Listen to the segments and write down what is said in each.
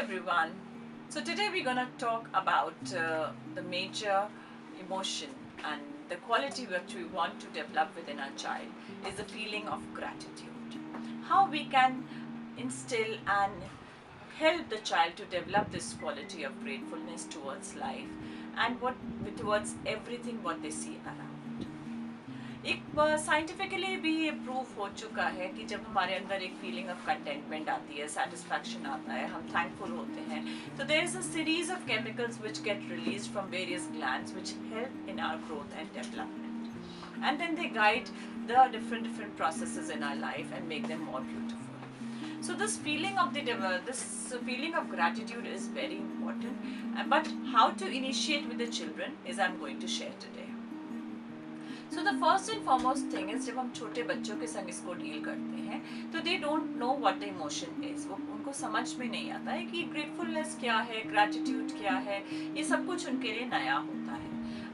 Everyone. So today we're gonna talk about the major emotion and the quality which we want to develop within our child is the feeling of gratitude. How we can instill and help the child to develop this quality of gratefulness towards life and what towards everything what they see around. एक scientifically भी ये proof हो चुका है कि जब हमारे अंदर एक फीलिंग ऑफ कंटेंटमेंट आती है, सेटिस्फैक्शन आता है, हम थैंकफुल होते हैं, तो there is a series of chemicals which get released from various glands which help in our growth and development, and then they guide the different processes in our life and make them more beautiful. So this feeling of this feeling of gratitude is very important, but how to initiate with the children is I'm going to share today. So the first and foremost thing is जब हम छोटे बच्चों के संग इसको deal करते हैं तो they don't know what the emotion is. वो उनको समझ में नहीं आता है कि gratefulness क्या है, gratitude क्या है, ये सब कुछ उनके लिए नया होता है.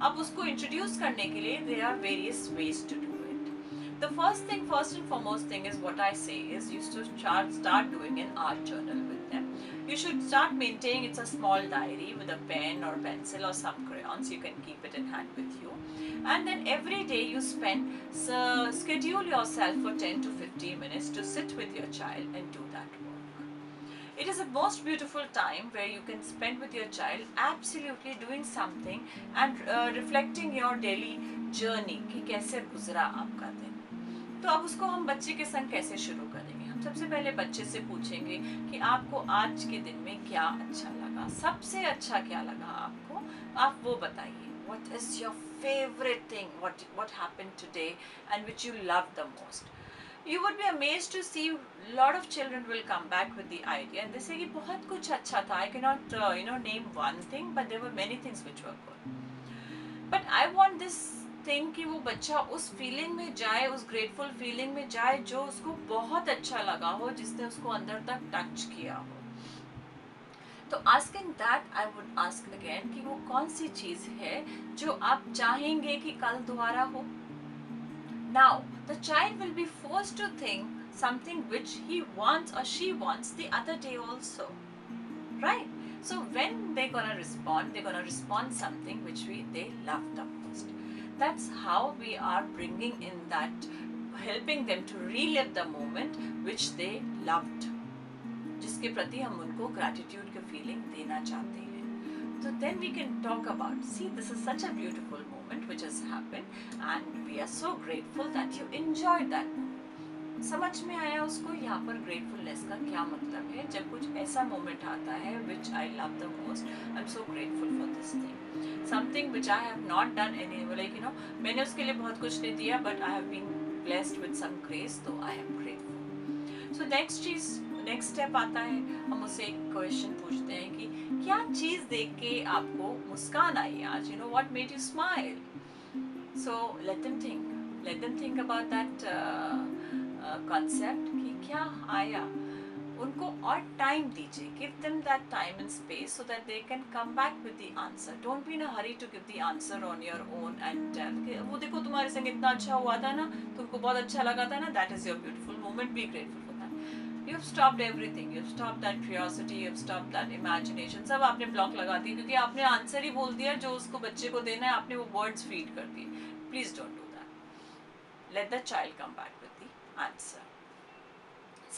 अब उसको introduce करने के लिए there are various ways to do it. The first and foremost thing is what I say is you should start doing an art journal with them. You should start maintaining it's a small diary with a pen or pencil or some crayons. You can keep it in hand with you. And then every day you schedule yourself for 10 to 15 minutes to sit with your child and do that work. It is a most beautiful time where you can spend with your child absolutely doing something and reflecting your daily journey कि कैसे गुजरा आपका दिन. तो अब उसको हम बच्चे के संग कैसे शुरू करेंगे? हम सबसे पहले बच्चे से पूछेंगे कि आपको आज के दिन में क्या अच्छा लगा, सबसे अच्छा क्या लगा आपको, आप वो बताइए. What is your favorite thing? What happened today and which you love the most? You would be amazed to see a lot of children will come back with the idea and they say कि बहुत कुछ अच्छा था. I cannot name one thing, but there were many things which were good. But I want this thing कि वो बच्चा उस feeling में जाए, उस ग्रेटफुल फीलिंग में जाए जो उसको बहुत अच्छा लगा हो, जिसने उसको अंदर तक टच किया हो. तो asking that I would ask again कि वो कौन सी चीज है जो आप चाहेंगे कि कल दोबारा हो. Now the child will be forced to think something which he wants और she wants the other day also, right? So when they're gonna respond something which they love the most. That's how we are bringing in that, helping them to relive the moment which they loved, जिसके प्रति हम उनको gratitude की feeling देना चाहते हैं. So then we can talk about, see, this is such a beautiful moment which has happened and we are so grateful that you enjoyed that moment. समझ में आया उसको यहाँ पर gratefulness का क्या मतलब है. जब कुछ ऐसा moment आता है which I love the most, I'm so grateful for this thing. Something which I have not done any, like मैंने उसके लिए बहुत कुछ नहीं दिया, but I have been blessed with some grace, so I am grateful. So next step आता है, हम उससे एक क्वेश्चन पूछते हैं कि क्या चीज देख के आपको मुस्कान आई आज, what made you smile. So let them think about that concept कि क्या आया. उनको और टाइम दीजिए, give them that time and space so that they can come back with the answer. Don't be in a hurry to give the answer on your own and tell वो देखो तुम्हारे संग इतना अच्छा हुआ था ना, तुमको बहुत अच्छा लगा था ना, that is your beautiful moment, be grateful. You've stopped everything. You've stopped that curiosity. You've stopped that imagination. सब आपने ब्लॉक लगा दी क्योंकि आपने आंसर ही बोल दिया जो उसको बच्चे को देना है. आपने वो वर्ड्स फीड कर दिए. Please don't do that. Let the child come back with the answer.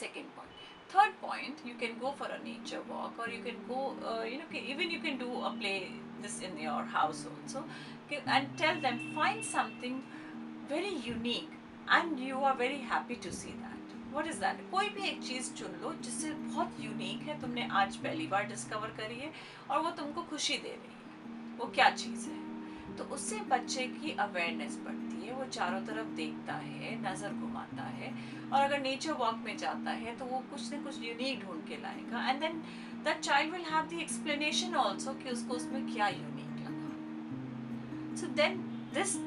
Second point. Third point, you can go for a nature walk, or you can go, even you can do a play this in your house also, and tell them find something very unique, and you are very happy to see that. What is that? कोई भी एक चीज़ चुन लो जिससे बहुत unique है, तुमने आज पहली बार डिस्कवर करी है और वो तुमको खुशी दे रही है. वो क्या चीज़ है? तो उससे बच्चे की अवेयरनेस बढ़ती है, वो चारों तरफ देखता है, नज़र घुमाता है, और अगर नेचर वॉक में जाता है तो वो कुछ न कुछ यूनिक ढूंढ के लाएगा. And then that child will have the explanation also कि उसको उसमें क्या यूनिक लगा. So then this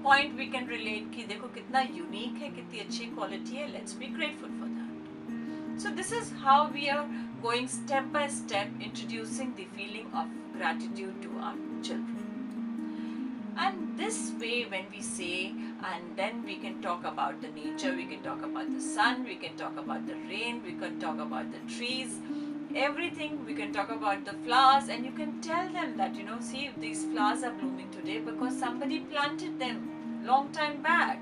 point we can relate कि देखो कितना यूनिक है, कितनी अच्छी क्वालिटी है, let's be grateful for that. So this is how we are going step by step introducing the feeling of gratitude to our children. And this way when we say, and then we can talk about the nature, we can talk about the sun, we can talk about the rain, we can talk about the trees, everything. We can talk about the flowers, and you can tell them that, see, these flowers are blooming today because somebody planted them long time back,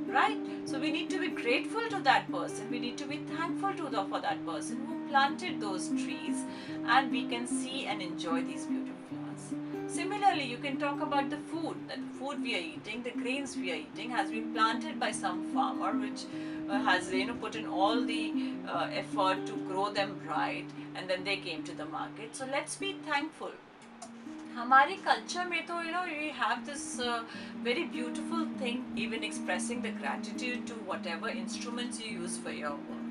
right? So we need to be grateful to that person. We need to be thankful for that person who planted those trees, and we can see and enjoy these beautiful flowers. Similarly, you can talk about the food, that the food we are eating, the grains we are eating has been planted by some farmer, which has put in all the effort to grow them right, and then they came to the market. So let's be thankful. हमारे culture में तो we have this very beautiful thing, even expressing the gratitude to whatever instruments you use for your work.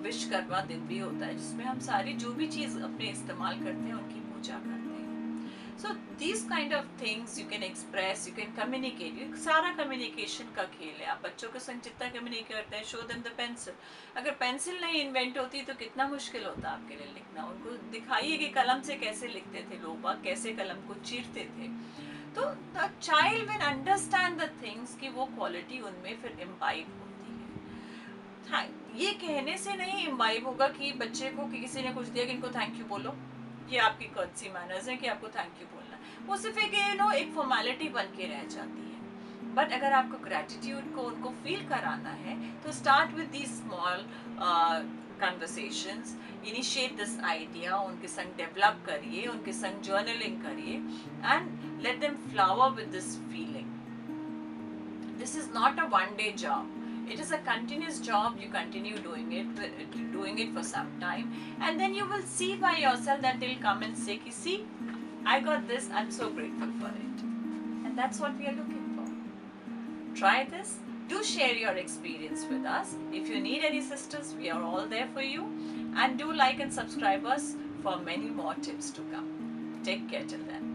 Vishwakarma दिन भी होता है जिसमें हम सारी जो भी चीज़ अपने इस्तेमाल करते हैं उनकी पूजा करते हैं. So these kind of things you can express, you can communicate. ये सारा communication का खेल है. आप बच्चों के संग जितना communicate करते हैं, show them the pencil. अगर pencil नहीं invent होती तो कितना मुश्किल होता आपके लिए लिखना. उनको दिखाइए कि कलम से कैसे लिखते थे लोग, कैसे कलम को चीरते थे. तो the child will understand the things कि वो quality उनमें फिर imbibe होती है. हाँ, ये कहने से नहीं imbibe होगा कि बच्चे को कि किसी ने कुछ दिया कि इनको थैंक यू बोलो, ये आपकी कर्टसी मैनर्स है कि आपको थैंक यू बोलना है. वो सिर्फ एक फॉर्मेलिटी बन के रह जाती है. बट अगर आपको ग्रेटिट्यूड को उनको फील कराना है तो start with these small conversations, initiate this idea, उनके संग डेवलप करिए, उनके संग जर्नलिंग करिए, and let them flower with this feeling. This is not a one day job. It is a continuous job. You continue doing it for some time, and then you will see by yourself that they'll come and say, see, I got this, I'm so grateful for it. And that's what we are looking for. Try this. Do share your experience with us. If you need any sisters, we are all there for you. And do like and subscribe us for many more tips to come. Take care till then.